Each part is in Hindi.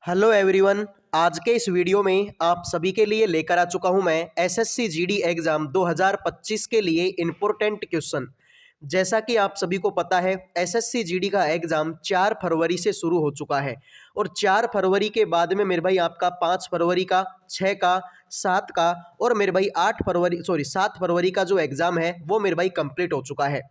Hello everyone. आज के इस वीडियो में आप सभी के लिए लेकर आ चुका हूं मैं एसएससी जीडी एग्जाम 2025 के लिए इम्पोर्टेंट क्वेश्चन। जैसा कि आप सभी को पता है एसएससी जीडी का एग्जाम 4 फरवरी से शुरू हो चुका है और 4 फरवरी के बाद में मेरे भाई आपका 5 फरवरी का, 6 का, 7 का और मेरे भाई 7 फरवरी का जो एग्जाम है वो मेरे भाई कंप्लीट हो चुका है।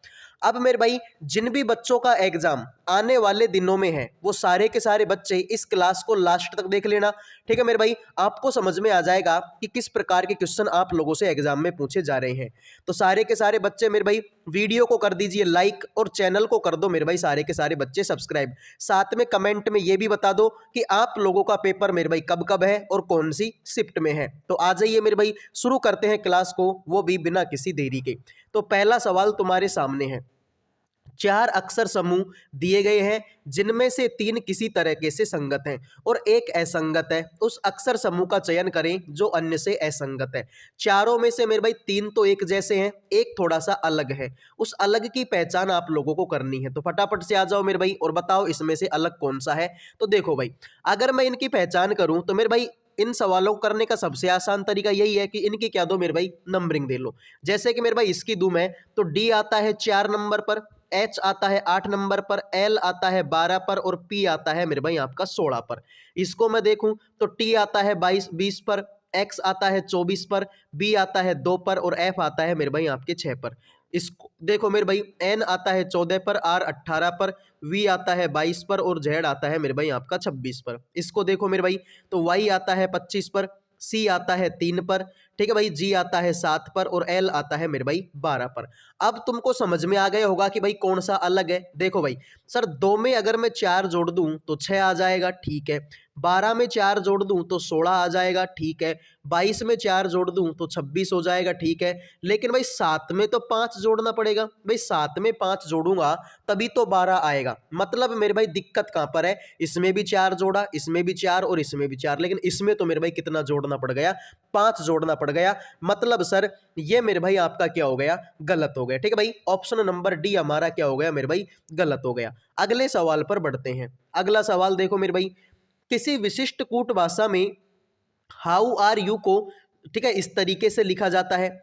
अब मेरे भाई जिन भी बच्चों का एग्जाम आने वाले दिनों में है वो सारे के सारे बच्चे इस क्लास को लास्ट तक देख लेना। ठीक है मेरे भाई, आपको समझ में आ जाएगा कि किस प्रकार के क्वेश्चन आप लोगों से एग्जाम में पूछे जा रहे हैं। तो सारे के सारे बच्चे मेरे भाई वीडियो को कर दीजिए लाइक और चैनल को कर दो मेरे भाई सारे के सारे बच्चे सब्सक्राइब। साथ में कमेंट में ये भी बता दो कि आप लोगों का पेपर मेरे भाई कब कब है और कौन सी शिफ्ट में है। तो आ जाइए मेरे भाई, शुरू करते हैं क्लास को, वो भी बिना किसी देरी के। तो पहला सवाल तुम्हारे सामने है। 4 अक्षर समूह दिए गए हैं जिनमें से 3 किसी तरीके से संगत हैं और एक असंगत है। उस अक्षर समूह का चयन करें जो अन्य से असंगत है। चारों में से मेरे भाई 3 तो एक जैसे हैं, एक थोड़ा सा अलग है। उस अलग की पहचान आप लोगों को करनी है। तो फटाफट से आ जाओ मेरे भाई और बताओ इसमें से अलग कौन सा है। तो देखो भाई, अगर मैं इनकी पहचान करूं तो मेरे भाई इन सवालों को करने का सबसे आसान तरीका यही है कि इनकी क्या दो मेरे भाई, नंबरिंग दे लो। जैसे कि मेरे भाई इसकी दूं मैं तो डी आता है 4 नंबर पर, एच आता है 8 नंबर पर, एल आता है 12 पर और पी आता है मेरे भाई आपका 16 पर। इसको मैं देखूं तो टी आता है 20 पर, एक्स आता है 24 पर, बी आता है 2 पर और एफ आता है मेरे भाई आपके 6 पर। इसको देखो मेरे भाई, एन आता है 14 पर, आर 18 पर, वी आता है 22 पर और जेड आता है मेरे भाई आपका 26 पर। इसको देखो मेरे भाई, तो वाई आता है 25 पर, सी आता है 3 पर, ठीक है भाई, जी आता है 7 पर और एल आता है मेरे भाई 12 पर। अब तुमको समझ में आ गया होगा कि भाई कौन सा अलग है। देखो भाई सर, 2 में अगर मैं 4 जोड़ दूं तो 6 आ जाएगा, ठीक है। 12 में 4 जोड़ दूं तो 16 आ जाएगा, ठीक है। 22 में 4 जोड़ दूं तो 26 हो जाएगा, ठीक है। लेकिन भाई 7 में तो 5 जोड़ना पड़ेगा। भाई 7 में 5 जोड़ूंगा तभी तो 12 आएगा। मतलब मेरे भाई दिक्कत कहां पर है, इसमें भी 4 जोड़ा, इसमें भी 4 और इसमें भी 4, लेकिन इसमें तो मेरे भाई कितना जोड़ना पड़ गया, 5 जोड़ना पड़ गया। मतलब सर ये मेरे भाई आपका क्या हो गया, गलत हो गया। ठीक है भाई, ऑप्शन नंबर डी हमारा क्या हो गया मेरे भाई, गलत हो गया। अगले सवाल पर बढ़ते हैं। अगला सवाल देखो मेरे भाई, किसी विशिष्ट कूट भाषा में हाउ आर यू को, ठीक है, इस तरीके से लिखा जाता है।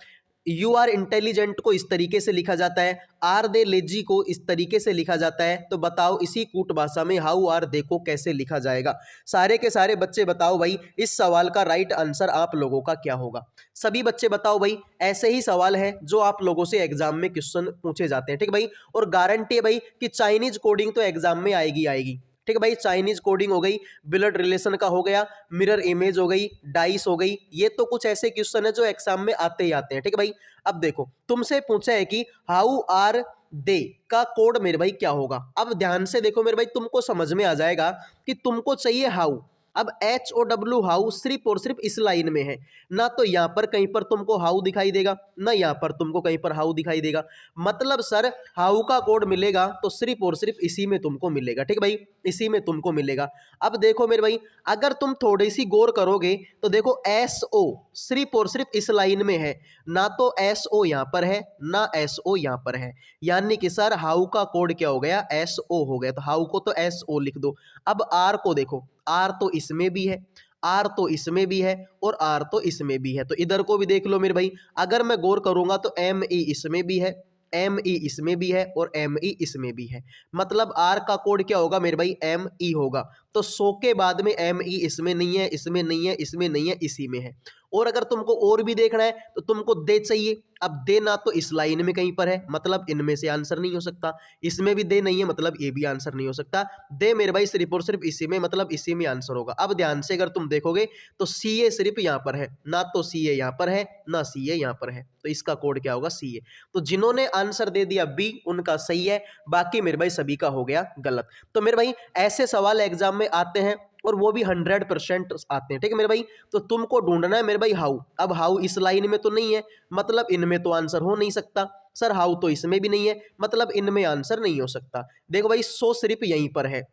यू आर इंटेलिजेंट को इस तरीके से लिखा जाता है। आर दे लेजी को इस तरीके से लिखा जाता है। तो बताओ इसी कूट भाषा में हाउ आर दे को कैसे लिखा जाएगा। सारे के सारे बच्चे बताओ भाई, इस सवाल का राइट आंसर आप लोगों का क्या होगा। सभी बच्चे बताओ भाई, ऐसे ही सवाल है जो आप लोगों से एग्जाम में क्वेश्चन पूछे जाते हैं। ठीक है भाई, और गारंटी है भाई कि चाइनीज कोडिंग तो एग्जाम में आएगी आएगी। ठीक है भाई, चाइनीज कोडिंग हो गई, ब्लड रिलेशन का हो गया, मिरर इमेज हो गई, डाइस हो गई। ये तो कुछ ऐसे क्वेश्चन है जो एग्जाम में आते ही आते हैं। ठीक है भाई, अब देखो तुमसे पूछा है कि हाउ आर दे का कोड मेरे भाई क्या होगा। अब ध्यान से देखो मेरे भाई, तुमको समझ में आ जाएगा कि तुमको चाहिए हाउ। अब एच ओ डब्ल्यू हाउ सिर्फ और सिर्फ इस लाइन में है ना, तो यहां पर कहीं पर तुमको हाउ दिखाई देगा ना यहां पर तुमको कहीं पर हाउ दिखाई देगा। मतलब सर हाउ का कोड मिलेगा तो सिर्फ और सिर्फ इसी में तुमको मिलेगा। ठीक है भाई, इसी में तुमको मिलेगा। अब देखो मेरे भाई, अगर तुम थोड़ी सी गौर करोगे तो देखो एस ओ सिर्फ और सिर्फ इस लाइन में है, ना तो एस ओ यहां पर है ना एस ओ यहां पर है। यानी कि सर हाउ का कोड क्या हो गया, एस ओ हो गया। तो हाउ को तो एस ओ लिख दो। अब आर को देखो, आर तो इसमें भी है, आर तो इसमें भी है और आर तो इसमें भी है। तो इधर को भी देख लो मेरे भाई, अगर मैं गौर करूंगा तो एम ई इसमें भी है, एम ई इसमें भी है और एम ई इसमें भी है। मतलब आर का कोड क्या होगा मेरे भाई, एम ई होगा। तो 100 के बाद में एम ई इसमें नहीं है, इसमें नहीं है, इसमें नहीं है, इसी में है। और अगर तुमको और भी देखना है तो तुमको दे चाहिए। अब दे ना तो इस लाइन में कहीं पर है, मतलब इनमें से आंसर नहीं हो सकता। इसमें भी दे नहीं है, मतलब ये भी आंसर नहीं हो सकता। दे मेरे भाई सिर्फ और सिर्फ इसी में, मतलब इसी में आंसर होगा। अब ध्यान से अगर तुम देखोगे तो सी ए सिर्फ यहाँ पर है, ना तो सी ए यहाँ पर है ना सी ए यहाँ पर है। तो इसका कोड क्या होगा, सी ए। तो जिन्होंने आंसर दे दिया बी उनका सही है, बाकी मेरे भाई सभी का हो गया गलत। तो मेरे भाई ऐसे सवाल एग्जाम में आते हैं और वो भी 100% आते हैं। ठीक है मेरे भाई, तो तुमको ढूंढना है मेरे भाई हाउ। अब हाउ इस लाइन में तो नहीं है, मतलब इनमें तो आंसर हो नहीं सकता। सर हाउ तो इसमें भी नहीं है, मतलब इनमें आंसर नहीं हो सकता। देखो भाई 100 सिर्फ यहीं पर है।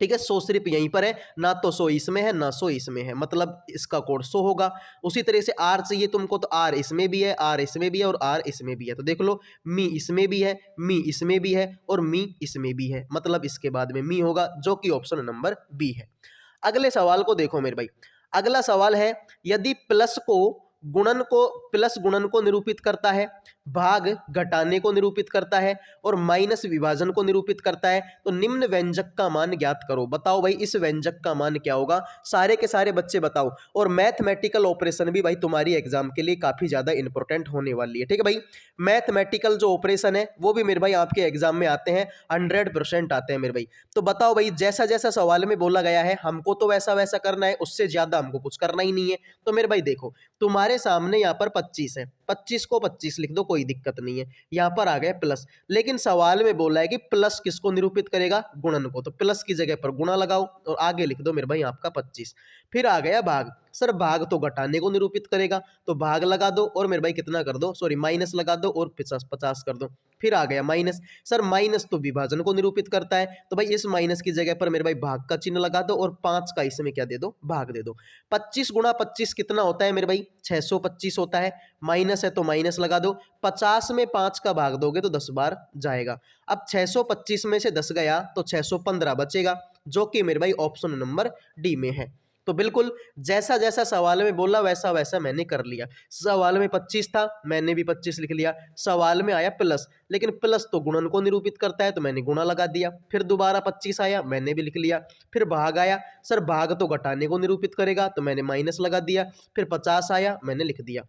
ठीक है, 100 सिर्फ यहीं पर है, ना तो 100 इसमें है ना 100 इसमें है, मतलब इसका कोड 100 होगा। उसी तरह से आर चाहिए तुमको, तो आर इसमें भी है, आर इसमें भी है और आर इसमें भी है। तो देख लो, मी इसमें भी है, मी इसमें भी है और मी इसमें भी है, मतलब इसके बाद में मी होगा, जो कि ऑप्शन नंबर बी है। अगले सवाल को देखो मेरे भाई। अगला सवाल है, यदि प्लस गुणन को निरूपित करता है, भाग घटाने को निरूपित करता है और माइनस विभाजन को निरूपित करता है, तो निम्न व्यंजक का मान ज्ञात करो। बताओ भाई इस व्यंजक का मान क्या होगा, सारे के सारे बच्चे बताओ। और मैथमेटिकल ऑपरेशन भी भाई तुम्हारी एग्जाम के लिए काफी ज्यादा इंपॉर्टेंट होने वाली है, ठीक है भाई। मैथमेटिकल जो ऑपरेशन है वो भी मेरे भाई आपके एग्जाम में आते हैं, 100% आते हैं मेरे भाई। तो बताओ भाई, जैसा जैसा सवाल में बोला गया है हमको तो वैसा वैसा करना है, उससे ज्यादा हमको कुछ करना ही नहीं है। तो मेरे भाई देखो, तुम्हारे सामने यहाँ पर 25 है, 25 को 25 लिख दो, कोई दिक्कत नहीं है। यहाँ पर आ गया प्लस, लेकिन सवाल में बोला है कि प्लस किसको निरूपित करेगा, गुणन को। तो प्लस की जगह पर गुणा लगाओ और आगे लिख दो मेरे भाई आपका 25। फिर आ गया भाग, सर भाग तो घटाने को निरूपित करेगा, तो भाग लगा दो और मेरे भाई कितना कर दो, सॉरी माइनस लगा दो और 50 कर दो। फिर आ गया माइनस, सर माइनस तो विभाजन को निरूपित करता है, तो भाई इस माइनस की जगह पर मेरे भाई भाग का चिन्ह लगा दो और 5 का इसमें क्या दे दो, भाग दे दो। 25 गुणा 25 कितना होता है मेरे भाई, 625 होता है। माइनस है तो माइनस लगा दो, 50 में 5 का भाग दोगे तो 10 बार जाएगा। अब 625 में से 10 गया तो 615 बचेगा, जो कि मेरे भाई ऑप्शन नंबर डी में है। तो बिल्कुल जैसा जैसा सवाल में बोला वैसा वैसा मैंने कर लिया। सवाल में 25 था, मैंने भी 25 लिख लिया। सवाल में आया प्लस, लेकिन प्लस तो गुणन को निरूपित करता है, तो मैंने गुणा लगा दिया। फिर दोबारा 25 आया, मैंने भी लिख लिया। फिर भाग आया, सर भाग तो घटाने को निरूपित करेगा, तो मैंने माइनस लगा दिया। फिर 50 आया, मैंने लिख दिया।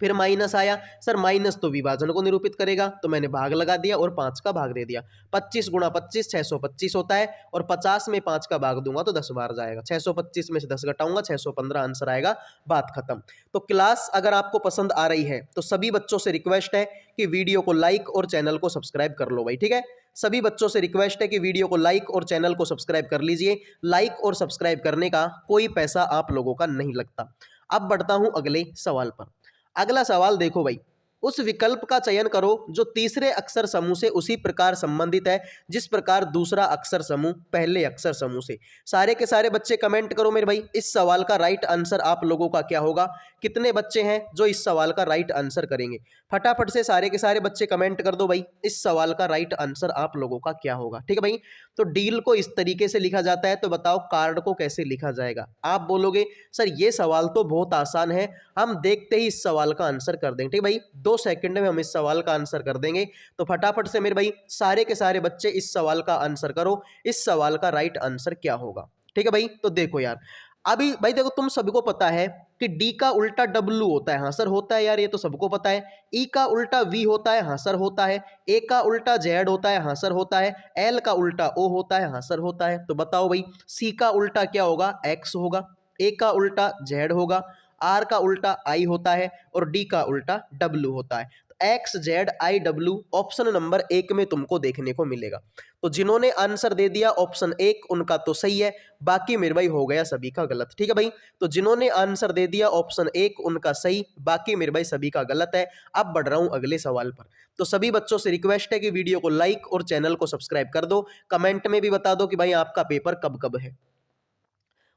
फिर माइनस आया, सर माइनस तो विभाजन को निरूपित करेगा, तो मैंने भाग लगा दिया और 5 का भाग दे दिया। 25 गुणा 25 625 होता है, और 50 में 5 का भाग दूंगा तो 10 बार जाएगा। 625 में से 10 घटाऊंगा, 615 आंसर आएगा, बात खत्म। तो क्लास अगर आपको पसंद आ रही है तो सभी बच्चों से रिक्वेस्ट है कि वीडियो को लाइक और चैनल को सब्सक्राइब कर लो भाई, ठीक है। सभी बच्चों से रिक्वेस्ट है कि वीडियो को लाइक और चैनल को सब्सक्राइब कर लीजिए। लाइक और सब्सक्राइब करने का कोई पैसा आप लोगों का नहीं लगता। अब बढ़ता हूं अगले सवाल पर। अगला सवाल देखो भाई, उस विकल्प का चयन करो जो तीसरे अक्षर समूह से उसी प्रकार संबंधित है जिस प्रकार दूसरा अक्षर समूह पहले अक्षर समूह से। सारे के सारे बच्चे कमेंट करो मेरे भाई, इस सवाल का राइट आंसर आप लोगों का क्या होगा। कितने बच्चे हैं जो इस सवाल का राइट आंसर करेंगे, फटाफट से सारे के सारे बच्चे कमेंट कर दो भाई, इस सवाल का राइट आंसर आप लोगों का क्या होगा। ठीक है भाई, तो डील को इस तरीके से लिखा जाता है, तो बताओ कार्ड को कैसे लिखा जाएगा। आप बोलोगे सर ये सवाल तो बहुत आसान है, हम देखते ही इस सवाल का आंसर कर देंगे। ठीक है भाई, 2 सेकंड में हम इस सवाल का आंसर कर देंगे। तो फटाफट से मेरे भाई सारे के सारे बच्चे इस सवाल का आंसर करो, इस सवाल का राइट आंसर क्या होगा। ठीक है भाई, तो देखो यार, अभी भाई देखो तुम सबको पता है कि डी का उल्टा डब्ल्यू होता है। हाँ सर होता है यार, ये तो सबको पता है। ई का उल्टा वी होता है। हाँ सर होता है। ए का उल्टा जेड होता है। हाँ सर होता है। एल का उल्टा ओ होता है। हाँ सर होता है। तो बताओ भाई सी का उल्टा क्या होगा, एक्स होगा। ए का उल्टा जेड होगा। आर का उल्टा आई होता है और डी का उल्टा डब्ल्यू होता है। X Z I W option number 1 में तुमको देखने को मिलेगा। तो जिन्होंने आंसर दे दिया ऑप्शन 1 उनका तो सही है, बाकी मेरे भाई हो गया सभी का गलत। ठीक है भाई, तो जिन्होंने आंसर दे दिया ऑप्शन 1 उनका सही, बाकी मेरे भाई सभी का गलत है। अब बढ़ रहा हूं अगले सवाल पर। तो सभी बच्चों से रिक्वेस्ट है कि वीडियो को लाइक और चैनल को सब्सक्राइब कर दो। कमेंट में भी बता दो कि भाई आपका पेपर कब कब है।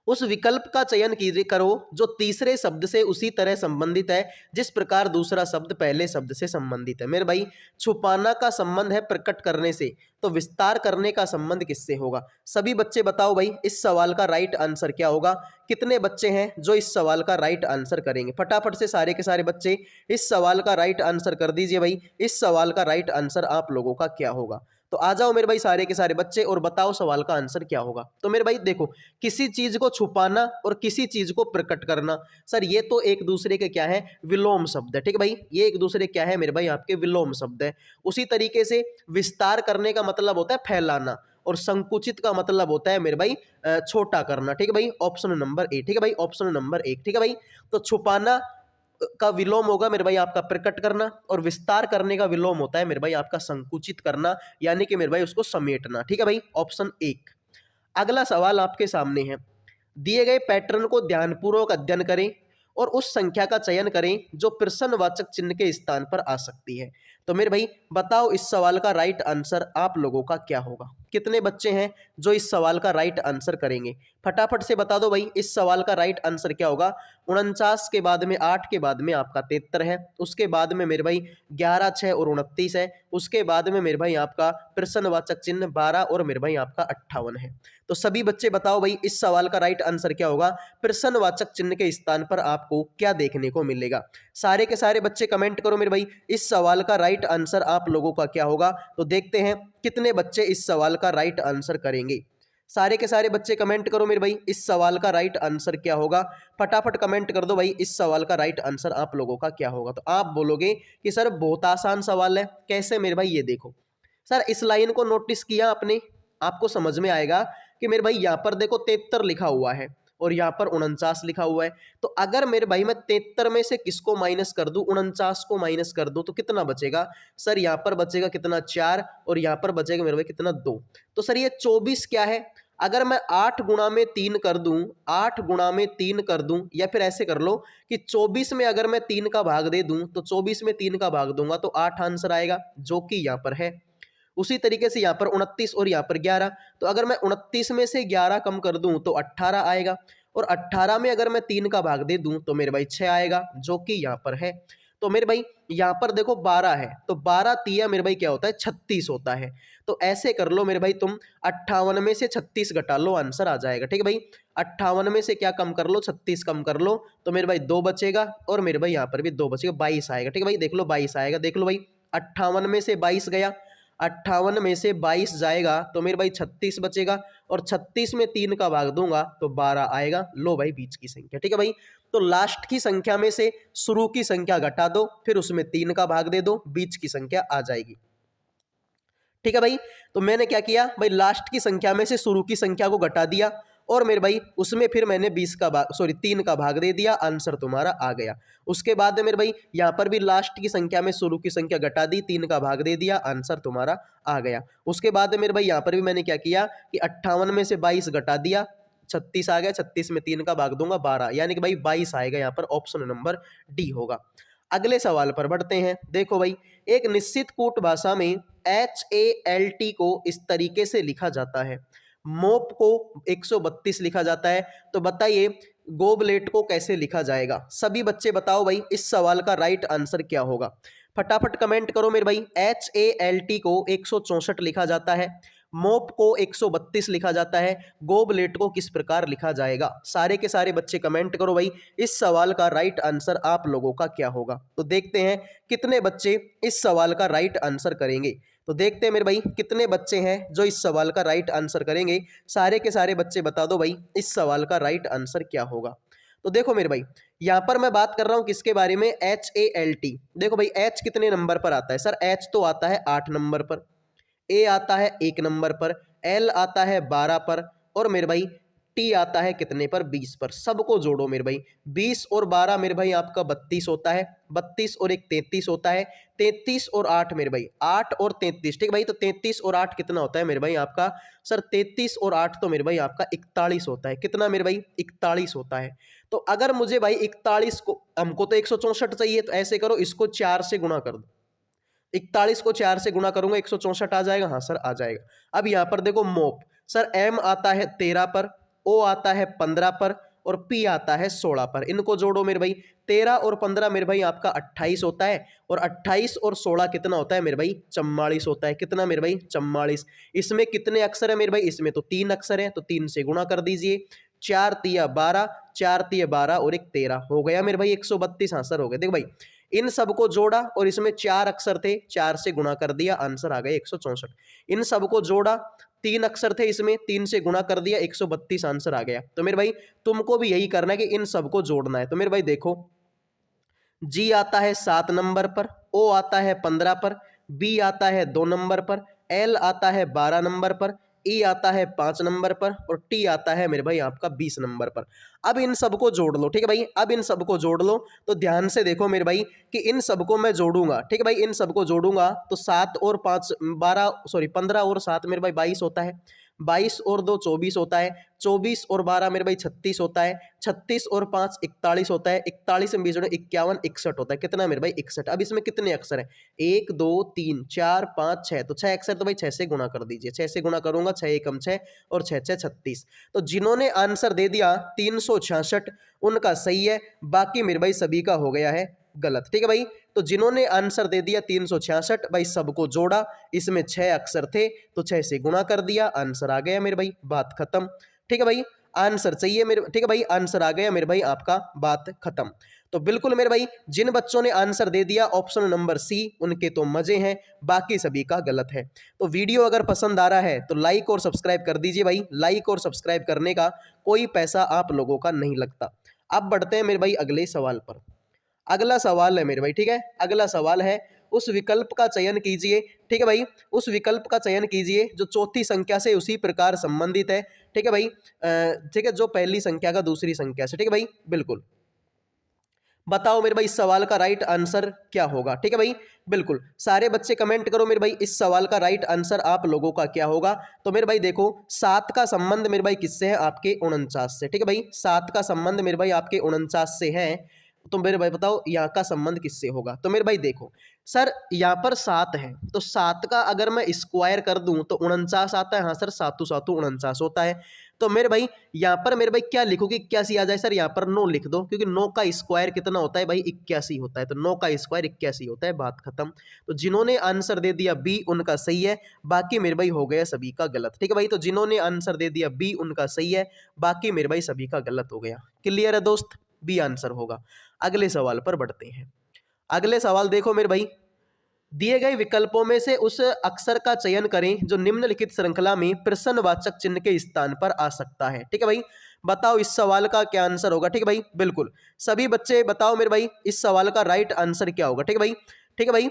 उस विकल्प का चयन कीजिए करो जो तीसरे शब्द से उसी तरह संबंधित है जिस प्रकार दूसरा शब्द पहले शब्द से संबंधित है। मेरे भाई छुपाना का संबंध है प्रकट करने से, तो विस्तार करने का संबंध किससे होगा। सभी बच्चे बताओ भाई इस सवाल का राइट आंसर क्या होगा। कितने बच्चे हैं जो इस सवाल का राइट आंसर करेंगे, फटाफट से सारे के सारे बच्चे इस सवाल का राइट आंसर कर दीजिए भाई। इस सवाल का राइट आंसर आप लोगों का क्या होगा। तो आ जाओ मेरे भाई सारे के सारे बच्चे और बताओ सवाल का आंसर क्या होगा। तो मेरे भाई देखो, किसी चीज को छुपाना और किसी चीज को प्रकट करना, सर ये तो एक दूसरे के क्या है, विलोम शब्द है। ठीक है भाई, ये एक दूसरे क्या है मेरे भाई, आपके विलोम शब्द है। उसी तरीके से विस्तार करने का मतलब होता है फैलाना और संकुचित का मतलब होता है मेरे भाई छोटा करना। ठीक है भाई, ऑप्शन नंबर ए। ठीक है भाई, ऑप्शन नंबर 1। ठीक है भाई, तो छुपाना का विलोम होगा मेरे भाई आपका प्रकट करना, और विस्तार करने का विलोम होता है मेरे भाई आपका संकुचित करना, यानी कि मेरे भाई उसको समेटना। ठीक है भाई, ऑप्शन 1। अगला सवाल आपके सामने है। दिए गए पैटर्न को ध्यानपूर्वक अध्ययन करें और उस संख्या का चयन करें जो प्रश्नवाचक चिन्ह के स्थान पर आ सकती है। तो मेरे भाई बताओ इस सवाल का राइट आंसर आप लोगों का क्या होगा। कितने बच्चे हैं जो इस सवाल का राइट आंसर करेंगे? फटाफट से बता दो भाई इस सवाल का राइट आंसर क्या होगा। 49 के बाद में 8 के बाद में आपका 73 है, उसके बाद में मेरे भाई 11, 6 और 29 है, उसके बाद में मेरे भाई आपका प्रश्नवाचक चिन्ह 12 और मेरे भाई आपका 58 है। तो सभी बच्चे बताओ भाई इस सवाल का राइट आंसर क्या होगा। प्रश्नवाचक चिन्ह के स्थान पर आपको क्या देखने को मिलेगा? सारे के सारे बच्चे कमेंट करो मेरे भाई इस सवाल का राइट आंसर आप लोगों का क्या होगा। तो देखते हैं कितने बच्चे इस सवाल का राइट आंसर करेंगे। सारे के सारे बच्चे कमेंट करो मेरे भाई इस सवाल का राइट आंसर क्या होगा। फटाफट कमेंट कर दो भाई इस सवाल का राइट आंसर आप लोगों का क्या होगा। तो आप बोलोगे कि सर बहुत आसान सवाल है, कैसे मेरे भाई? ये देखो सर, इस लाइन को नोटिस किया आपने? आपको समझ में आएगा कि मेरे भाई यहाँ पर देखो 73 लिखा हुआ है और यहाँ पर 49 लिखा हुआ है। तो अगर मेरे भाई मैं 73 में से किसको माइनस कर दूं, 49 को माइनस कर दूं, तो कितना बचेगा? सर यहाँ पर बचेगा कितना? 4 और यहाँ पर बचेगा मेरे भाई कितना? 2। तो सर ये 24 क्या है? अगर मैं 8 गुणा में 3 कर दूं, 8 गुणा में 3 कर दूं, या फिर ऐसे कर लो कि 24 में अगर मैं 3 का भाग दे दूं तो 24 में 3 का भाग दूंगा तो 8 आंसर आएगा, जो कि यहाँ पर है। उसी तरीके से यहाँ पर 29 और यहाँ पर 11, तो अगर मैं 29 में से 11 कम कर दूं तो 18 आएगा, और 18 में अगर मैं 3 का भाग दे दूं तो मेरे भाई 6 आएगा, जो कि यहाँ पर है। तो मेरे भाई यहाँ पर देखो 12 है, तो 12 तिया मेरे भाई क्या होता है? 36 होता है। तो ऐसे कर लो मेरे भाई, तुम 58 में से 36 घटा लो, आंसर आ जाएगा। ठीक है भाई, 58 में से क्या कम कर लो? 36 कम कर लो, तो मेरे भाई 2 बचेगा, और मेरे भाई यहाँ पर भी 2 बचेगा, 22 आएगा। ठीक है भाई, देख लो 22 आएगा। देख लो भाई 58 में से 22 गया, 58 में से 22 जाएगा तो मेरे भाई 36 बचेगा, और 36 में 3 का भाग दूंगा तो 12 आएगा। लो भाई बीच की संख्या। ठीक है भाई, तो लास्ट की संख्या में से शुरू की संख्या घटा दो, फिर उसमें 3 का भाग दे दो, बीच की संख्या आ जाएगी। ठीक है भाई, तो मैंने क्या किया भाई, लास्ट की संख्या में से शुरू की संख्या को घटा दिया, और मेरे भाई उसमें फिर मैंने 3 का भाग दे दिया, आंसर तुम्हारा आ गया। उसके बाद में मेरे भाई यहाँ पर भी लास्ट की संख्या में शुरू की संख्या घटा दी, 3 का भाग दे दिया, आंसर तुम्हारा आ गया। उसके बाद में मेरे भाई यहाँ पर भी मैंने क्या किया कि 58 में से 22 घटा दिया, 36 आ गया, 36 में 3 का भाग दूंगा 12, यानी कि भाई 22 आएगा। यहाँ पर ऑप्शन नंबर डी होगा। अगले सवाल पर बढ़ते हैं। देखो भाई, एक निश्चित कूट भाषा में HALT को इस तरीके से लिखा जाता है, मोप को 132 लिखा जाता है। तो बताइए गोबलेट को कैसे लिखा जाएगा? सभी बच्चे बताओ भाई इस सवाल का राइट आंसर क्या होगा। फटाफट कमेंट करो मेरे भाई। HALT को 164 लिखा जाता है, मोप को 132 लिखा जाता है, गोबलेट को किस प्रकार लिखा जाएगा? सारे के सारे बच्चे कमेंट करो भाई इस सवाल का राइट आंसर आप लोगों का क्या होगा। तो देखते हैं कितने बच्चे इस सवाल का राइट आंसर करेंगे। तो देखते हैं मेरे भाई कितने बच्चे हैं जो इस सवाल का राइट आंसर करेंगे। सारे के सारे बच्चे बता दो भाई इस सवाल का राइट आंसर क्या होगा। तो देखो मेरे भाई, यहाँ पर मैं बात कर रहा हूँ किसके बारे में? HALT। देखो भाई H कितने नंबर पर आता है? सर H तो आता है 8 नंबर पर, A आता है 1 नंबर पर, L आता है 12 पर, और मेरे भाई T आता है कितने पर? 20 पर। सबको जोड़ो मेरे भाई, 20 और 12 मेरे भाई आपका 32 होता है, 32 और 1 33 होता है, 33 और 8 मेरे भाई 8 और 33। ठीक भाई, तो 33 और 8 कितना होता है मेरे भाई आपका? सर 33 और 8 तो मेरे भाई आपका 41 होता है। कितना मेरे भाई? 41 होता है। तो अगर मुझे भाई 41 को, हमको तो 164 चाहिए, तो ऐसे करो इसको 4 से गुणा कर दो। 41 को 4 से गुणा करूंगा 164 आ जाएगा। हाँ सर आ जाएगा। अब यहाँ पर देखो मोप, सर M आता है 13 पर, O आता है 15 पर, और P आता है 16 पर। इनको जोड़ो मेरे भाई, 13 और 15 मेरे भाई आपका 28 होता है, और 28 और 16 कितना होता है मेरे भाई? 44 होता है। कितना मेरे भाई? 44। इसमें कितने अक्षर है मेरे भाई? इसमें तो 3 अक्षर है, तो 3 से गुणा कर दीजिए। 4 तिया 12, 4 तिया 12 और 1 13 हो गया मेरे भाई 132 आंसर हो गया। देखो भाई इन सबको जोड़ा और इसमें 4 अक्षर थे, 4 से गुणा कर दिया, आंसर आ गया 164। इन सबको जोड़ा, 3 अक्षर थे इसमें, 3 से गुणा कर दिया, 132 आंसर आ गया। तो मेरे भाई तुमको भी यही करना है कि इन सबको जोड़ना है। तो मेरे भाई देखो, G आता है 7 नंबर पर, O आता है 15 पर, B आता है 2 नंबर पर, L आता है 12 नंबर पर, E आता है 5 नंबर पर, और T आता है मेरे भाई आपका 20 नंबर पर। अब इन सबको जोड़ लो। ठीक है भाई, अब इन सबको जोड़ लो। तो ध्यान से देखो मेरे भाई कि इन सबको मैं जोड़ूंगा। ठीक है भाई, इन सबको जोड़ूंगा तो 7 और 5 12, सॉरी 15 और 7 मेरे भाई 22 होता है। 22 और 2 24 होता है, 24 और 12 मेरे भाई 36 होता है, 36 और 5 41 होता है, 41 में 20 जोड़े 51 61 होता है। कितना मेरे भाई 61। अब इसमें कितने अक्षर हैं? 1 2 3 4 5 6, तो 6 अक्षर, तो भाई 6 से गुणा कर दीजिए। 6 से गुणा करूंगा, 6 एकम 6 और 6 6 36। तो जिन्होंने आंसर दे दिया 366 उनका सही है, बाकी मेरे भाई सभी का हो गया है गलत। ठीक है भाई, तो जिन्होंने आंसर दे दिया 366 भाई सबको जोड़ा, इसमें 6 अक्षर थे तो 6 से गुणा कर दिया, आंसर आ गया मेरे भाई, बात खत्म। ठीक है भाई, आंसर चाहिए मेरे, ठीक है भाई, आंसर आ गया मेरे भाई आपका, बात खत्म। तो बिल्कुल मेरे भाई जिन बच्चों ने आंसर दे दिया ऑप्शन नंबर सी, उनके तो मजे हैं, बाकी सभी का गलत है। तो वीडियो अगर पसंद आ रहा है तो लाइक और सब्सक्राइब कर दीजिए भाई। लाइक और सब्सक्राइब करने का कोई पैसा आप लोगों का नहीं लगता। अब बढ़ते हैं मेरे भाई अगले सवाल पर। अगला सवाल है मेरे भाई, ठीक है, अगला सवाल है, उस विकल्प का चयन कीजिए। ठीक है भाई, उस विकल्प का चयन कीजिए जो चौथी संख्या से उसी प्रकार संबंधित है। ठीक है भाई, ठीक है, जो पहली संख्या का दूसरी संख्या से। ठीक है भाई, बिल्कुल बताओ मेरे भाई इस सवाल का राइट आंसर क्या होगा। ठीक है भाई, बिल्कुल सारे बच्चे कमेंट करो मेरे भाई, इस सवाल का राइट आंसर आप लोगों का क्या होगा। तो मेरे भाई देखो, 7 का संबंध मेरे भाई किससे है? आपके 49 से। ठीक है भाई, 7 का संबंध मेरे भाई आपके 49 से है। तो मेरे भाई बताओ यहाँ का संबंध किससे होगा। तो मेरे भाई देखो सर, यहाँ पर 7 है, तो 7 का अगर मैं स्क्वायर कर दूं तो 49 आता है। हाँ सर, 7 7 49 होता है। तो मेरे भाई यहाँ पर मेरे भाई क्या लिखो कि 81 आ जाए? सर यहाँ पर 9 लिख दो, क्योंकि 9 का स्क्वायर कितना होता है भाई? 81 होता है। तो 9 का स्क्वायर 81 होता है, बात खत्म। तो जिन्होंने आंसर दे दिया बी उनका सही है, बाकी मेरे भाई हो गया सभी का गलत। ठीक है भाई, तो जिन्होंने आंसर दे दिया बी उनका सही है, बाकी मेरे भाई सभी का गलत हो गया। क्लियर है दोस्त? बी आंसर होगा। अगले सवाल पर बढ़ते हैं। अगले सवाल देखो मेरे भाई, दिए गए विकल्पों में से उस अक्षर का चयन करें जो निम्नलिखित श्रृंखला में प्रश्नवाचक चिन्ह के स्थान पर आ सकता है। ठीक है भाई, बताओ इस सवाल का क्या आंसर होगा। ठीक है भाई, बिल्कुल सभी बच्चे बताओ मेरे भाई इस सवाल का राइट आंसर क्या होगा। ठीक है भाई, ठीक है भाई,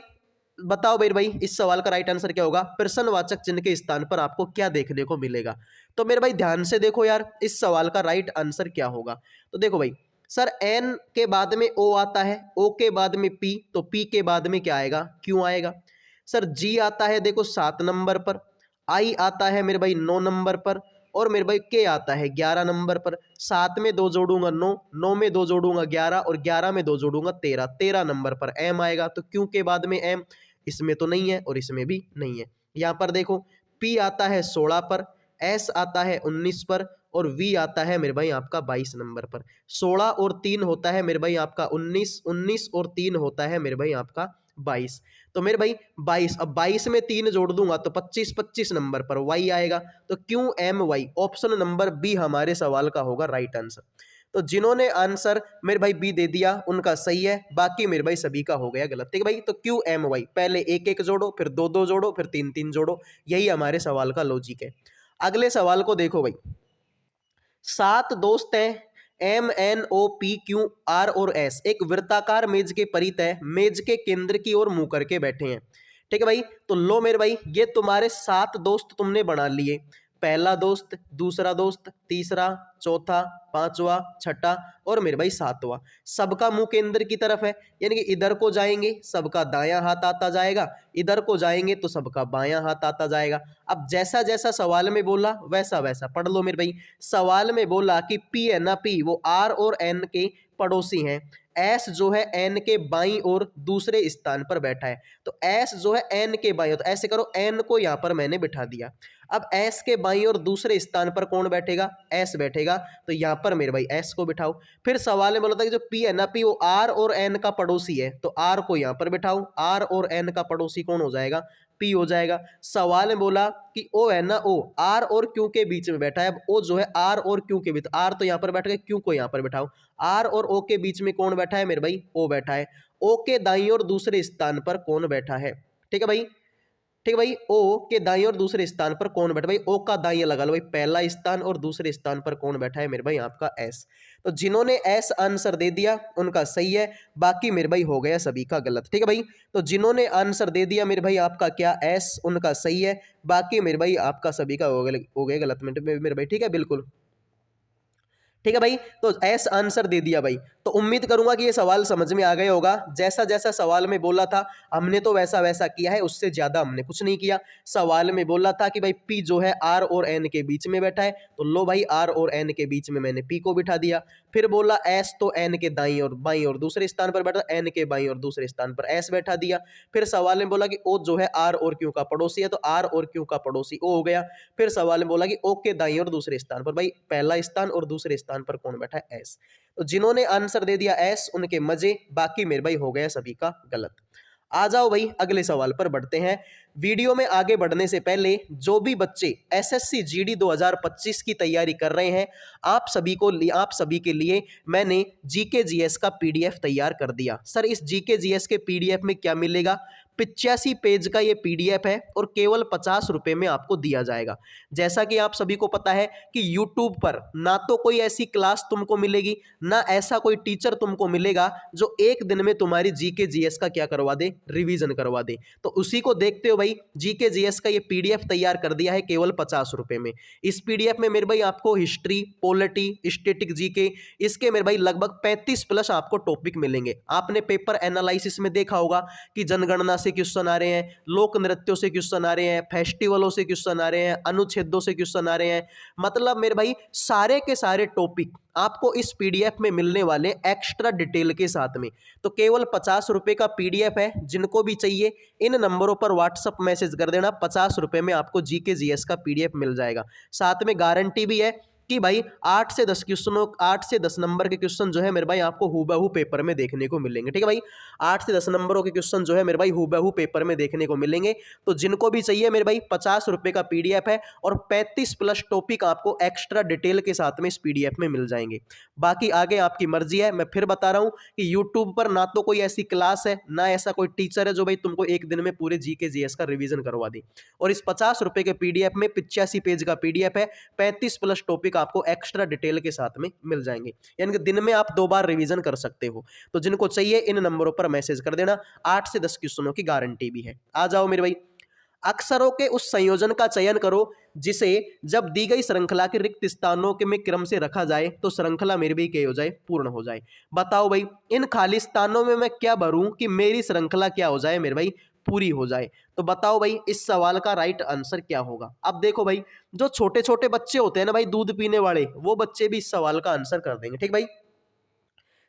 बताओ मेरे भाई इस सवाल का राइट आंसर क्या होगा। प्रश्नवाचक चिन्ह के स्थान पर आपको क्या देखने को मिलेगा। तो मेरे भाई ध्यान से देखो यार, इस सवाल का राइट आंसर क्या होगा। तो देखो भाई, सर एन के बाद में ओ आता है, ओ के बाद में पी, तो पी के बाद में क्या आएगा? क्यों आएगा। सर जी आता है देखो 7 नंबर पर, आई आता है मेरे भाई 9 नंबर पर, और मेरे भाई के आता है 11 नंबर पर। 7 में 2 जोड़ूंगा 9, 9 में 2 जोड़ूंगा 11, और 11 में 2 जोड़ूंगा 13, 13 नंबर पर एम आएगा। तो क्यों के बाद में एम, इसमें तो नहीं है और इसमें भी नहीं है। यहाँ पर देखो पी आता है 16 पर, एस आता है 19 पर, और वी आता है मेरे भाई आपका 22 नंबर पर। 16 और 3 होता है मेरे भाई आपका 19, 19 और 3 होता है मेरे भाई आपका 22। तो मेरे भाई 22, अब 22 में 3 जोड़ दूंगा तो 25, 25 नंबर पर वाई आएगा। तो क्यों M Y, option number B हमारे सवाल का होगा राइट आंसर। तो जिन्होंने आंसर मेरे भाई बी दे दिया उनका सही है, बाकी मेरे भाई सभी का हो गया गलत। ठीक है भाई, तो क्यू एम वाई, पहले एक एक जोड़ो, फिर दो दो जोड़ो, फिर तीन तीन जोड़ो, यही हमारे सवाल का लॉजिक है। अगले सवाल को देखो भाई, 7 दोस्त हैं M N O P Q R और एस एक वृत्ताकार मेज के परितः मेज के केंद्र की ओर मुंह करके बैठे हैं। ठीक है भाई, तो लो मेरे भाई ये तुम्हारे 7 दोस्त तुमने बना लिए। पहला दोस्त, दूसरा दोस्त, तीसरा, चौथा, पांचवा, छठा और मेरे भाई 7वां। सबका मुंह केंद्र की तरफ है, यानी कि इधर को जाएंगे सबका दायां हाथ आता जाएगा, इधर को जाएंगे तो सबका बायां हाथ आता जाएगा। अब जैसा जैसा सवाल में बोला वैसा वैसा पढ़ लो मेरे भाई। सवाल में बोला कि पी है ना, पी वो आर और एन के पड़ोसी हैं। एस जो है एन के बाईं और दूसरे स्थान पर बैठा है। तो एस जो है एन के बाईं, तो ऐसे करो एन को यहां पर मैंने बिठा दिया। अब एस के बाईं और दूसरे स्थान पर कौन बैठेगा? एस बैठेगा। तो यहां पर मेरे भाई एस को बिठाओ। फिर सवाल में बोला था कि जो पी है ना, पी वो आर और एन का पड़ोसी है, तो आर को यहां पर बिठाओ। आर और एन का पड़ोसी कौन हो जाएगा? पी हो जाएगा। सवाल में बोला कि ओ है ना, ओ आर और क्यू के बीच में बैठा है। अब ओ जो है आर और क्यू के बीच, आर तो यहां पर बैठ गया, क्यू को यहां पर बिठाओ। आर और ओ के बीच में कौन बैठा है मेरे भाई? ओ बैठा है। ओ के दाईं और दूसरे स्थान पर कौन बैठा है? ठीक है भाई, ठीक है भाई, ओ के दाईं और दूसरे स्थान पर कौन बैठा? भाई ओ का दाईं लगा लो भाई, पहला स्थान, और दूसरे स्थान पर कौन बैठा है मेरे भाई? आपका एस। तो जिन्होंने एस आंसर दे दिया उनका सही है, बाकी मेरे भाई हो गया सभी का गलत। ठीक है भाई, तो जिन्होंने आंसर दे दिया मेरे भाई आपका क्या एस, उनका सही है, बाकी मेरे भाई आपका सभी का हो गया गलत मेरे भाई। ठीक है, बिल्कुल ठीक है भाई, तो एस आंसर दे दिया भाई। तो तो उम्मीद करूंगा कि ये सवाल समझ में आ गया होगा। जैसा जैसा सवाल में बोला था हमने तो वैसा वैसा किया है, उससे ज्यादा हमने कुछ नहीं किया। सवाल में बोला था कि भाई P जो है R और N के बीच में बैठा है, तो लो भाई R और N के बीच में मैंने P को बिठा दिया। फिर बोला S तो N के दाईं और बाईं और दूसरे स्थान पर बैठा, N के बाईं और दूसरे स्थान पर S बैठा दिया। फिर सवाल में बोला कि O जो है R और Q का पड़ोसी है, तो R और Q का पड़ोसी O हो गया। फिर सवाल में बोला कि O के दाईं और दूसरे स्थान पर, भाई पहला स्थान और दूसरे स्थान पर कौन बैठा है? S। तो जिन्होंने आंसर दे दिया S उनके मजे, बाकी मेरे भाई हो गया सभी का गलत। आ जाओ भाई अगले सवाल पर बढ़ते हैं। वीडियो में आगे बढ़ने से पहले जो भी बच्चे एसएससी जीडी 2025 की तैयारी कर रहे हैं, आप सभी के लिए मैंने जीके जीएस का पीडीएफ तैयार कर दिया। सर इस जीके जीएस के पीडीएफ में क्या मिलेगा? 85 पेज का ये पीडीएफ है और केवल 50 रुपए में आपको दिया जाएगा। जैसा कि आप सभी को पता है कि यूट्यूब पर ना तो कोई ऐसी क्लास तुमको मिलेगी, ना ऐसा कोई टीचर तुमको मिलेगा जो एक दिन में तुम्हारी जीके जीएस का क्या करवा दे, रिवीजन करवा दे। तो उसी को देखते हो भाई जीके जीएस का ये पीडीएफ तैयार कर दिया है केवल 50 रुपए में। इस पीडीएफ में मेरे भाई आपको हिस्ट्री, पॉलिटी, स्टैटिक जीके, इसके मेरे भाई लगभग 35 प्लस आपको टॉपिक मिलेंगे। आपने पेपर एनालिसिस में देखा होगा कि जनगणना से क्वेश्चन आ रहे हैं, लोक नृत्यों से क्वेश्चन आ रहे हैं, फेस्टिवलों से क्वेश्चन आ रहे हैं, अनुच्छेदों से क्वेश्चन आ रहे हैं। मतलब मेरे भाई सारे के सारे टॉपिक आपको इस पीडीएफ में मिलने वाले एक्स्ट्रा डिटेल के साथ में। तो केवल 50 रुपए का पीडीएफ है। जिनको भी चाहिए इन नंबरों पर व्हाट्सएप मैसेज कर देना, 50 रुपए में आपको जीके जीएस का पीडीएफ मिल जाएगा। साथ में गारंटी भी है कि भाई 8 से 10 नंबर के क्वेश्चन जो है मेरे भाई आपको हूबहू पेपर में देखने को मिलेंगे। ठीक है भाई, 8 से 10 नंबरों के क्वेश्चन जो है मेरे भाई हूबहू पेपर में देखने को मिलेंगे। तो जिनको भी चाहिए मेरे भाई 50 रुपए का पीडीएफ है और 35 प्लस टॉपिक आपको एक्स्ट्रा डिटेल के साथ में इस पीडीएफ में मिल जाएंगे। बाकी आगे आपकी मर्जी है। मैं फिर बता रहा हूं कि यूट्यूब पर ना तो कोई ऐसी क्लास है, ना ऐसा कोई टीचर है जो भाई तुमको एक दिन में पूरे जीके जीएस का रिवीजन करवा दे। और इस 50 रुपए के पीडीएफ में 85 पेज का पीडीएफ है, 35 प्लस टॉपिक आपको एक्स्ट्रा डिटेल के साथ में मिल जाएंगे। यानी कि दिन में आप 2 बार रिवीजन कर सकते हो। तो जिनको चाहिए इन नंबरों पर मैसेज कर देना। 8 से 10 क्वेश्चनों की गारंटी भी है। आ जाओ मेरे भाई, अक्षरों के उस संयोजन का चयन करो जिसे जब दी गई श्रृंखला के रिक्त स्थानों के में क्रम से रखा जाए तो श्रृंखला मेरे भी क्या हो जाए, पूर्ण हो जाए। बताओ भाई इन खाली स्थानों में मैं क्या भरूं कि मेरी श्रृंखला क्या हो जाए, मेरे भाई पूरी हो जाए। तो बताओ भाई इस सवाल का राइट आंसर क्या होगा। अब देखो भाई जो छोटे छोटे बच्चे होते हैं ना भाई, दूध पीने वाले, वो बच्चे भी इस सवाल का आंसर कर देंगे। ठीक भाई,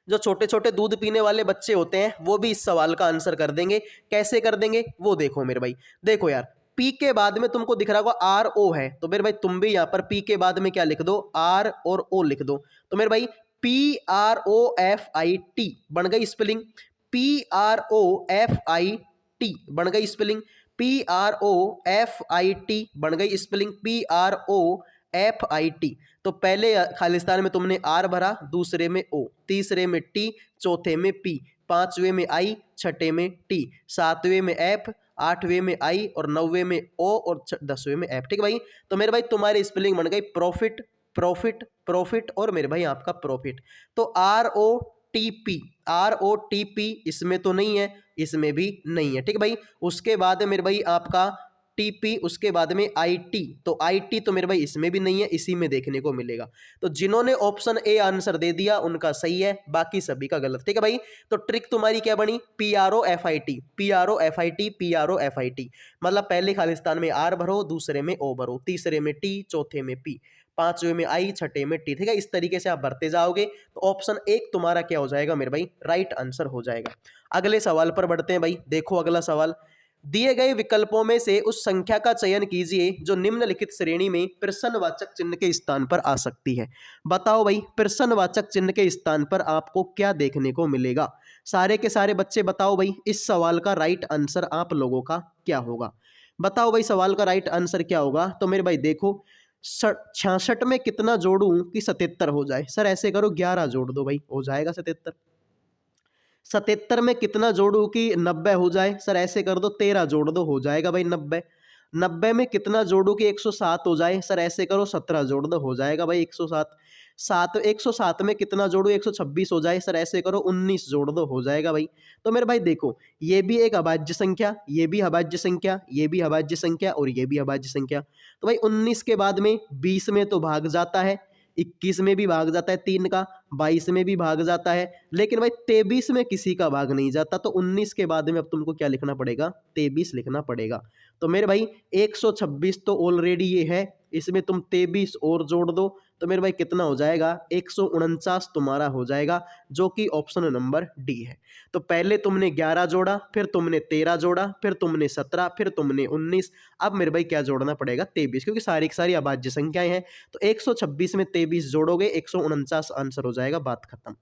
जो छोटे छोटे दूध पीने वाले बच्चे होते हैं वो भी इस सवाल का आंसर कर देंगे। कैसे कर देंगे वो देखो मेरे भाई। देखो यार, पी के बाद में तुमको दिख रहा होगा आर ओ है, तो मेरे भाई तुम भी यहां पर पी के बाद में क्या लिख दो, आर और ओ लिख दो। तो मेरे भाई P R O F I T बन गई spelling, P R O F I T बन गई spelling, P R O F I T बन गई spelling, P R O F I T. तो पहले खालिस्तान में तुमने आर भरा, दूसरे में ओ, तीसरे में टी, चौथे में पी, पांचवें में आई, छठे में टी, सातवें में एफ, आठवें में आई और नौवें में ओ और 10वें में एफ। ठीक भाई, तो मेरे भाई तुम्हारी स्पेलिंग बन गई प्रॉफिट प्रॉफिट प्रॉफिट और मेरे भाई आपका प्रॉफिट। तो R O T P, R O T P इसमें तो नहीं है, इसमें भी नहीं है। ठीक भाई, उसके बाद मेरे भाई आपका टीपी, उसके बाद में आईटी, तो आईटी तो मेरे भाई इसमें भी नहीं है, इसी में देखने को मिलेगा। तो जिन्होंने ऑप्शन ए आंसर दे दिया उनका सही है, बाकी सभी का गलत। ठीक है भाई, तो ट्रिक तुम्हारी क्या बनी, P R O F I T, P R O F I T, P R O F I T. मतलब पहले खालिस्तान में आर भरो, दूसरे में ओ भरो, तीसरे में टी, चौथे में पी, पांचवें में आई, छठे में टी। ठीक है, इस तरीके से आप भरते जाओगे तो ऑप्शन एक तुम्हारा क्या हो जाएगा मेरे भाई, राइट आंसर हो जाएगा। अगले सवाल पर बढ़ते हैं भाई। देखो अगला सवाल, दिए गए विकल्पों में से उस संख्या का चयन कीजिए जो निम्नलिखित श्रेणी में प्रश्नवाचक चिन्ह के स्थान पर आ सकती है। बताओ भाई प्रश्नवाचक चिन्ह के स्थान पर आपको क्या देखने को मिलेगा। सारे के सारे बच्चे बताओ भाई इस सवाल का राइट आंसर आप लोगों का क्या होगा। बताओ भाई सवाल का राइट आंसर क्या होगा। तो मेरे भाई देखो 66 में कितना जोड़ूं कि 77 हो जाए। सर ऐसे करो 11 जोड़ दो भाई, हो जाएगा 77। 77 में कितना जोड़ू कि 90 हो जाए। सर ऐसे कर दो 13 जोड़ दो, हो जाएगा भाई 90। 90 में कितना जोड़ू कि 107 हो जाए। सर ऐसे करो 17 जोड़ दो, हो जाएगा भाई 107। 107 में कितना जोड़ू 126 हो जाए। सर ऐसे करो 19 जोड़ दो, हो जाएगा भाई। तो मेरे भाई देखो ये भी एक अभाज्य संख्या, ये भी अभाज्य संख्या, ये भी अभाज्य संख्या और ये भी अभाज्य संख्या। तो भाई 19 के बाद में 20 में तो भाग जाता है, 21 में भी भाग जाता है 3 का, 22 में भी भाग जाता है, लेकिन भाई 23 में किसी का भाग नहीं जाता। तो 19 के बाद में अब तुमको क्या लिखना पड़ेगा, 23 लिखना पड़ेगा। तो मेरे भाई 126 तो ऑलरेडी ये है, इसमें तुम 23 और जोड़ दो तो मेरे भाई कितना हो जाएगा, 149 तुम्हारा हो जाएगा, जो कि ऑप्शन नंबर डी है। तो पहले तुमने 11 जोड़ा, फिर तुमने 13 जोड़ा, फिर तुमने 17, फिर तुमने 19, अब मेरे भाई क्या जोड़ना पड़ेगा, 23, क्योंकि सारी की सारी अभाज्य संख्याएं हैं। तो 126 में 23 जोड़ोगे 149 आंसर हो जाएगा, बात खत्म।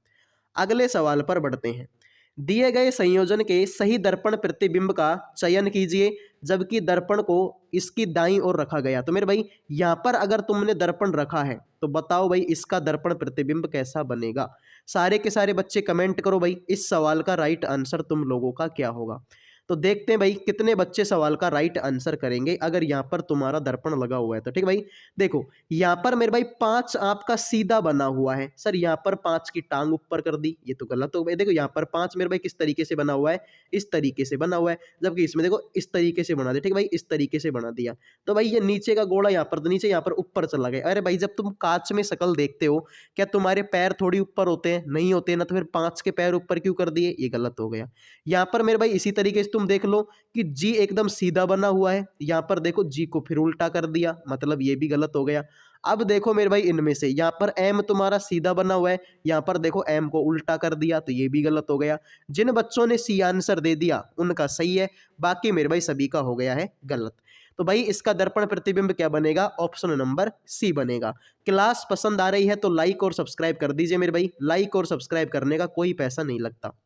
अगले सवाल पर बढ़ते हैं। दिए गए संयोजन के सही दर्पण प्रतिबिंब का चयन कीजिए जबकि दर्पण को इसकी दाईं ओर रखा गया। तो मेरे भाई यहाँ पर अगर तुमने दर्पण रखा है तो बताओ भाई इसका दर्पण प्रतिबिंब कैसा बनेगा। सारे के सारे बच्चे कमेंट करो भाई इस सवाल का राइट आंसर तुम लोगों का क्या होगा। तो देखते हैं भाई कितने बच्चे सवाल का राइट आंसर करेंगे अगर यहाँ पर तुम्हारा दर्पण लगा हुआ है तो। ठीक भाई, देखो यहाँ पर मेरे भाई 5 आपका सीधा बना हुआ है। सर यहाँ पर 5 की टांग ऊपर कर दी, ये तो गलत हो गया। देखो यहाँ पर 5 मेरे भाई किस तरीके से बना हुआ है, इस तरीके से बना हुआ है, जबकि इसमें देखो इस तरीके से बना दिया। ठीक भाई, इस तरीके से बना दिया। तो भाई ये नीचे का गोला यहाँ पर, नीचे यहाँ पर ऊपर चला गया। अरे भाई जब तुम कांच में शक्ल देखते हो क्या तुम्हारे पैर थोड़ी ऊपर होते हैं, नहीं होते ना, तो फिर 5 के पैर ऊपर क्यों कर दिए, ये गलत हो गया। यहाँ पर मेरे भाई इसी तरीके से तुम देख लो कि जी एकदम सीधा बना हुआ है, यहाँ पर देखो जी को फिर उल्टा कर दिया, मतलब ये भी गलत हो गया। अब देखो मेरे भाई इनमें से यहाँ पर एम तुम्हारा सीधा बना हुआ है, यहाँ पर देखो एम को उल्टा कर दिया, तो ये भी गलत हो गया। जिन बच्चों ने सी आंसर दे दिया उनका सही है, बाकी मेरे भाई सभी का हो गया है गलत। तो भाई इसका दर्पण प्रतिबिंब क्या बनेगा, ऑप्शन नंबर सी बनेगा। क्लास पसंद आ रही है तो लाइक और सब्सक्राइब कर दीजिए मेरे भाई, लाइक और सब्सक्राइब करने का कोई पैसा नहीं लगता।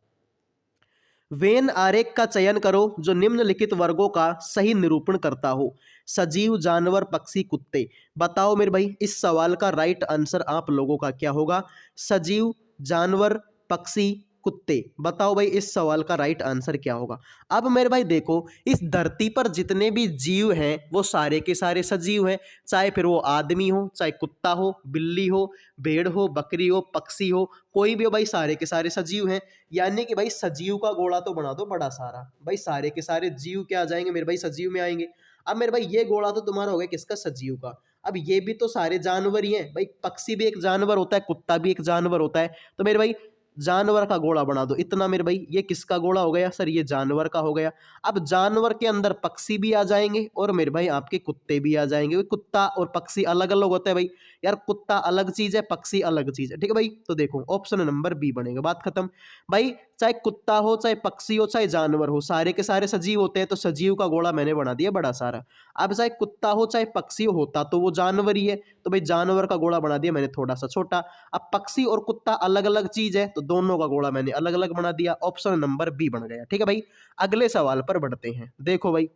वेन आरेख का चयन करो जो निम्नलिखित वर्गों का सही निरूपण करता हो। सजीव, जानवर, पक्षी, कुत्ते। बताओ मेरे भाई इस सवाल का राइट आंसर आप लोगों का क्या होगा। सजीव, जानवर, पक्षी, कुत्ते। बताओ भाई इस सवाल का राइट आंसर क्या होगा। अब मेरे भाई देखो इस धरती पर जितने भी जीव हैं वो सारे के सारे सजीव हैं, चाहे फिर वो आदमी हो, चाहे कुत्ता हो, बिल्ली हो, भेड़ हो, बकरी हो, पक्षी हो, कोई भी हो, भाई सारे के सारे सजीव हैं। यानी कि भाई सजीव का गोला तो बना दो बड़ा सारा, भाई सारे के सारे जीव क्या आ जाएंगे मेरे भाई, सजीव में आएंगे। अब मेरे भाई ये गोला तो तुम्हारा हो गया किसका, सजीव का। अब ये भी तो सारे जानवर ही हैं भाई, पक्षी भी एक जानवर होता है, कुत्ता भी एक जानवर होता है। तो मेरे भाई जानवर का गोला बना दो इतना मेरे भाई, ये किसका गोला हो गया, सर ये जानवर का हो गया। अब जानवर के अंदर पक्षी भी आ जाएंगे और मेरे भाई आपके कुत्ते भी आ जाएंगे। कुत्ता और पक्षी अलग अलग होते हैं भाई, यार कुत्ता अलग चीज है, पक्षी अलग चीज है। ठीक है भाई, तो देखो ऑप्शन नंबर बी बनेगा, बात खत्म। भाई चाहे कुत्ता हो, चाहे पक्षी हो, चाहे जानवर हो, सारे के सारे सजीव होते हैं, तो सजीव का गोला मैंने बना दिया बड़ा सारा। अब चाहे कुत्ता हो चाहे पक्षी होता तो वो जानवर ही है, तो भाई जानवर का गोला बना दिया मैंने थोड़ा सा छोटा। अब पक्षी और कुत्ता अलग अलग चीज है, तो दोनों का गोला मैंने अलग अलग बना दिया, ऑप्शन नंबर बी बन गया। ठीक है भाई, अगले सवाल पर बढ़ते हैं। देखो भाई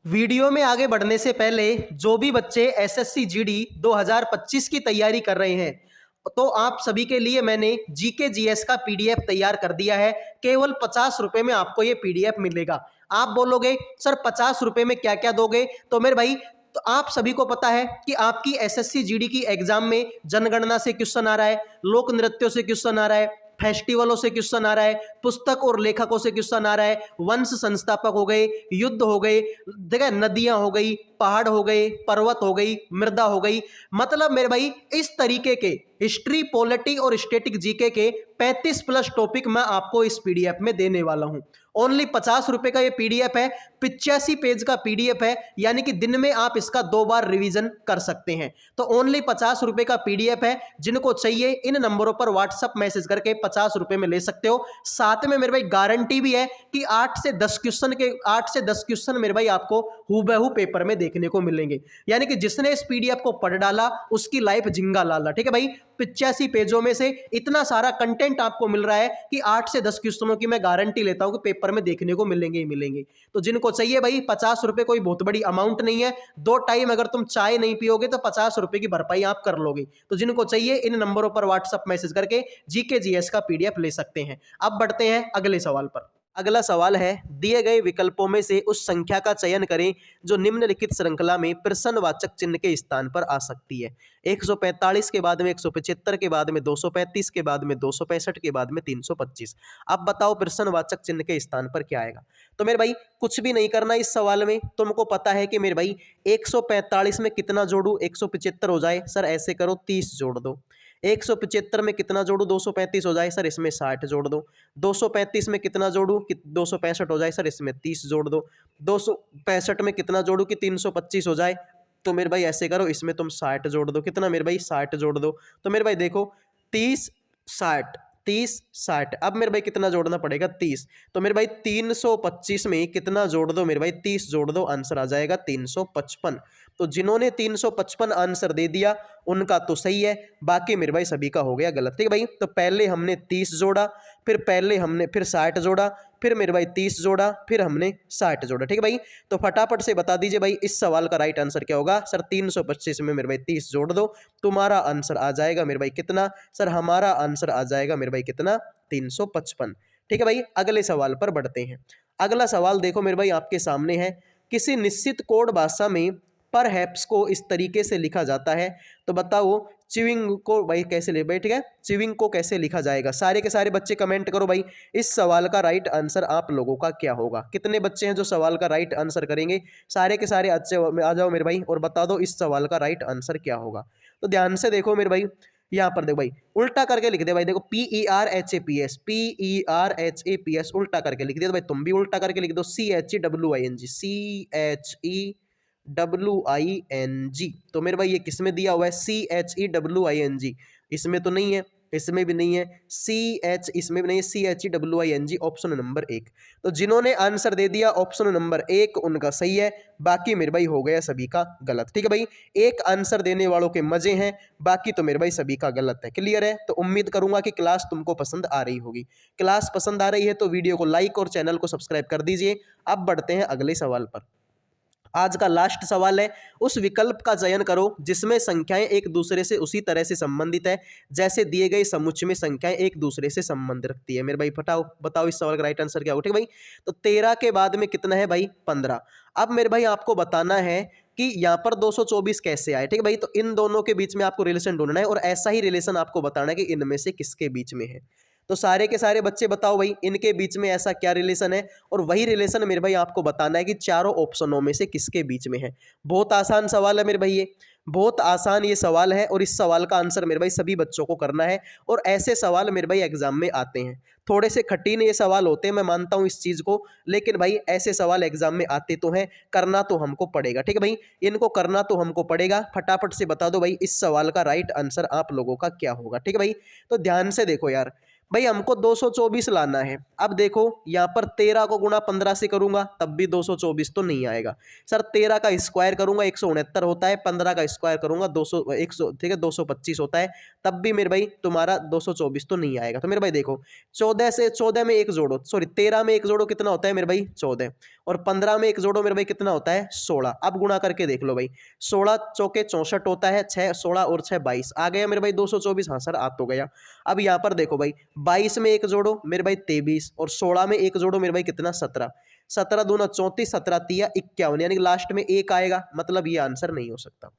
वीडियो में आगे बढ़ने से पहले जो भी बच्चे एसएससी जीडी 2025 की तैयारी कर रहे हैं तो आप सभी के लिए मैंने जीके जीएस का पीडीएफ तैयार कर दिया है। केवल 50 रुपए में आपको ये पीडीएफ मिलेगा। आप बोलोगे सर 50 रुपए में क्या क्या दोगे, तो मेरे भाई तो आप सभी को पता है कि आपकी एसएससी जीडी की एग्जाम में जनगणना से क्वेश्चन आ रहा है, लोक नृत्यों से क्वेश्चन आ रहा है, फेस्टिवलों से क्वेश्चन आ रहा है, पुस्तक और लेखकों से क्वेश्चन आ रहा है, वंश संस्थापक हो गए, युद्ध हो गए, देखा नदियां हो गई, पहाड़ हो गए, पर्वत हो गई, मृदा हो गई। मतलब मेरे भाई इस तरीके के हिस्ट्री, पॉलिटी और स्टैटिक जीके के 35 प्लस टॉपिक मैं आपको इस पीडीएफ में देने वाला हूं। ओनली 50 रुपए का ये पीडीएफ है, 85 पेज का पीडीएफ है, यानी कि दिन में आप इसका 2 बार रिवीजन कर सकते हैं। तो ओनली 50 रुपए का पीडीएफ है, जिनको चाहिए इन नंबरों पर व्हाट्सएप मैसेज करके 50 रुपए में ले सकते हो। साथ में मेरे भाई गारंटी भी है कि 8 से 10 क्वेश्चन मेरे भाई आपको हूबहू पेपर में देखने को मिलेंगे। यानी कि जिसने इस पीडीएफ को पढ़ डाला उसकी लाइफ जिंगा लाला। ठीक है भाई, 85 पेजों में से इतना सारा कंटेंट आपको मिल रहा है कि 8 से 10 क्वेश्चनों की मैं गारंटी लेता हूं कि पेपर में देखने को मिलेंगे ही मिलेंगे। तो जिनको चाहिए भाई 50 रुपए कोई बहुत बड़ी अमाउंट नहीं है, 2 टाइम अगर तुम चाय नहीं पियोगे तो 50 रुपए की भरपाई आप कर लोगे। तो जिनको चाहिए इन नंबरों पर व्हाट्सएप मैसेज करके जीके जीएस का पीडीएफ ले सकते हैं। अब बढ़ते हैं अगले सवाल पर। अगला सवाल है, दिए गए विकल्पों में से उस संख्या का चयन करें जो निम्नलिखित श्रृंखला में प्रश्नवाचक चिन्ह के स्थान पर आ सकती है। 145 के बाद में 175 के बाद में 235 के बाद में 265 के बाद में 325। अब बताओ प्रश्नवाचक चिन्ह के स्थान पर क्या आएगा। तो मेरे भाई कुछ भी नहीं करना इस सवाल में, तुमको पता है कि मेरे भाई 145 में कितना जोड़ू, 175 हो जाए सर, ऐसे करो 30 जोड़ दो। 175 में कितना जोड़ू, 235 हो जाए सर, इसमें 60 जोड़ दो। 235 में कितना जोड़ू कि 265 हो जाए सर, इसमें 30 जोड़ दो। 265 में कितना जोड़ू कि 325 हो जाए, तो मेरे भाई ऐसे करो, इसमें तुम 60 जोड़ दो। कितना मेरे भाई, 60 जोड़ दो। तो मेरे भाई देखो 30 60 30 60, अब मेरे भाई कितना जोड़ना पड़ेगा, 30। तो मेरे भाई 325 में कितना जोड़ दो मेरे भाई, 30 जोड़ दो, आंसर आ जाएगा 355। तो जिन्होंने 355 आंसर दे दिया उनका तो सही है, बाकी मेरे भाई सभी का हो गया गलत। ठीक है भाई, तो पहले हमने 30 जोड़ा, फिर 60 जोड़ा, फिर मेरे भाई 30 जोड़ा, फिर हमने 60 जोड़ा। ठीक है भाई, तो फटाफट से बता दीजिए भाई इस सवाल का राइट आंसर क्या होगा। सर 325 में मेरे भाई 30 जोड़ दो, तुम्हारा आंसर आ जाएगा मेरे भाई कितना, सर हमारा आंसर आ जाएगा मेरे भाई कितना, 355। ठीक है भाई, अगले सवाल पर बढ़ते हैं। अगला सवाल देखो मेरे भाई आपके सामने है, किसी निश्चित कोड भाषा में परहैप्स को इस तरीके से लिखा जाता है, तो बताओ च्यूइंग को भाई कैसे ले भाई, ठीक है, च्यूइंग को कैसे लिखा जाएगा। सारे के सारे बच्चे कमेंट करो भाई, इस सवाल का राइट आंसर आप लोगों का क्या होगा। कितने बच्चे हैं जो सवाल का राइट आंसर करेंगे, सारे के सारे अच्छे आ जाओ मेरे भाई और बता दो इस सवाल का राइट आंसर क्या होगा। तो ध्यान से देखो मेरे भाई, यहाँ पर देखो भाई उल्टा करके लिख दे भाई, देखो PERHAPS PERHAPS उल्टा करके लिख दिया, तो भाई तुम भी उल्टा करके लिख दो CHEWING। तो मेरे भाई ये किस में दिया हुआ है, CHEWING, इसमें तो नहीं है, इसमें भी नहीं है, इसमें भी नहीं है, CHEWING ऑप्शन नंबर 1। तो जिन्होंने आंसर दे दिया ऑप्शन नंबर 1 उनका सही है, बाकी मेरे भाई हो गया सभी का गलत। ठीक है भाई, एक आंसर देने वालों के मजे हैं, बाकी तो मेरे भाई सभी का गलत है। क्लियर है, तो उम्मीद करूंगा कि क्लास तुमको पसंद आ रही होगी। क्लास पसंद आ रही है तो वीडियो को लाइक और चैनल को सब्सक्राइब कर दीजिए। अब बढ़ते हैं अगले सवाल पर। आज का लास्ट सवाल है, उस विकल्प का चयन करो जिसमें संख्याएं एक दूसरे से उसी तरह से संबंधित है जैसे दिए गए समुच्चय में संख्याएं एक दूसरे से संबंध रखती है। मेरे भाई बताओ इस सवाल का राइट आंसर क्या होगा। ठीक है भाई, तो 13 के बाद में कितना है भाई, 15। अब मेरे भाई आपको बताना है कि यहाँ पर 224 कैसे आए। ठीक है भाई, तो इन दोनों के बीच में आपको रिलेशन ढूंढना है और ऐसा ही रिलेशन आपको बताना है कि इनमें से किसके बीच में है। तो सारे के सारे बच्चे बताओ भाई इनके बीच में ऐसा क्या रिलेशन है, और वही रिलेशन मेरे भाई आपको बताना है कि चारों ऑप्शनों में से किसके बीच में है। बहुत आसान सवाल है मेरे भाई, ये बहुत आसान ये सवाल है और इस सवाल का आंसर मेरे भाई सभी बच्चों को करना है। और ऐसे सवाल मेरे भाई एग्जाम में आते हैं, थोड़े से कठिन ये सवाल होते हैं, मैं मानता हूँ इस चीज़ को, लेकिन भाई ऐसे सवाल एग्जाम में आते तो हैं, करना तो हमको पड़ेगा। ठीक है भाई, इनको करना तो हमको पड़ेगा। फटाफट से बता दो भाई इस सवाल का राइट आंसर आप लोगों का क्या होगा। ठीक है भाई, तो ध्यान से देखो यार, भाई हमको 224 लाना है। अब देखो यहाँ पर 13 को गुणा 15 से करूंगा तब भी 224 तो नहीं आएगा। सर 13 का स्क्वायर करूंगा 169 होता है, 15 का स्क्वायर करूंगा 100 ठीक है 225 होता है, तब भी मेरे भाई तुम्हारा 224 तो नहीं आएगा। तो मेरे भाई देखो 14 में एक जोड़ो, सॉरी 13 में एक जोड़ो कितना होता है मेरे भाई 14, और 15 में एक जोड़ो मेरे भाई कितना होता है 16। अब गुणा करके देख लो भाई, 16 चौके 64 होता है, 6 16 और 6 22 आ गया मेरे भाई 224। हाँ सर आ तो गया। अब यहाँ पर देखो भाई 22 में एक जोड़ो मेरे भाई 23, और 16 में एक जोड़ो मेरे भाई कितना 17, 17 दूना 34, 17 तिया 51, यानी लास्ट में एक आएगा, मतलब ये आंसर नहीं हो सकता।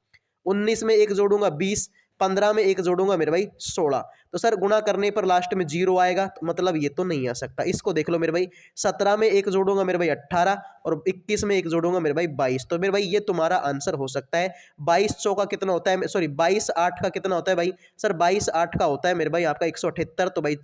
19 में एक जोड़ूंगा 20, 15 में एक जोड़ूंगा मेरे भाई 16, तो सर गुणा करने पर लास्ट में 0 आएगा, तो मतलब ये तो नहीं आ सकता। इसको देख लो मेरे भाई, 17 में एक जोड़ूंगा मेरे भाई 18, और 21 में एक जोड़ूंगा मेरे भाई 22, तो मेरे भाई ये तुम्हारा आंसर हो सकता है। 22 चौका कितना होता है, सॉरी 22 8 का कितना होता है भाई, सर 22 8 का होता है मेरे भाई आपका 178, तो भाई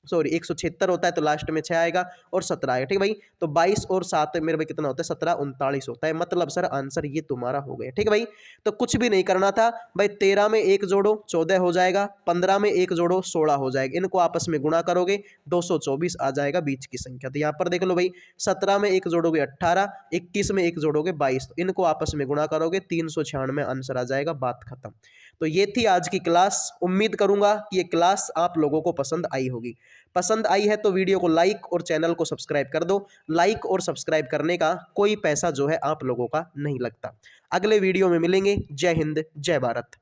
सॉरी 176 होता है, तो लास्ट में 6 आएगा और 17 आएगा। ठीक है भाई, तो 22 और 7 मेरे भाई कितना होता है 17 39 होता है, मतलब सर आंसर ये तुम्हारा हो गया। ठीक है भाई, तो कुछ भी नहीं करना था भाई, 13 में एक जोड़ो 14 हो जाएगा, 15 में एक जोड़ो 16 हो जाएगा, इनको आपस में गुणा करोगे 224 आ जाएगा बीच की संख्या। तो यहाँ पर देख लो भाई 17 में एक जोड़ोगे 18, 21 में एक जोड़ोगे 22, तो इनको आपस में गुणा करोगे 396 आंसर आ जाएगा, बात खत्म। तो ये थी आज की क्लास। उम्मीद करूंगा कि ये क्लास आप लोगों को पसंद आई होगी। पसंद आई है तो वीडियो को लाइक और चैनल को सब्सक्राइब कर दो। लाइक और सब्सक्राइब करने का कोई पैसा जो है आप लोगों का नहीं लगता। अगले वीडियो में मिलेंगे। जय हिंद, जय भारत।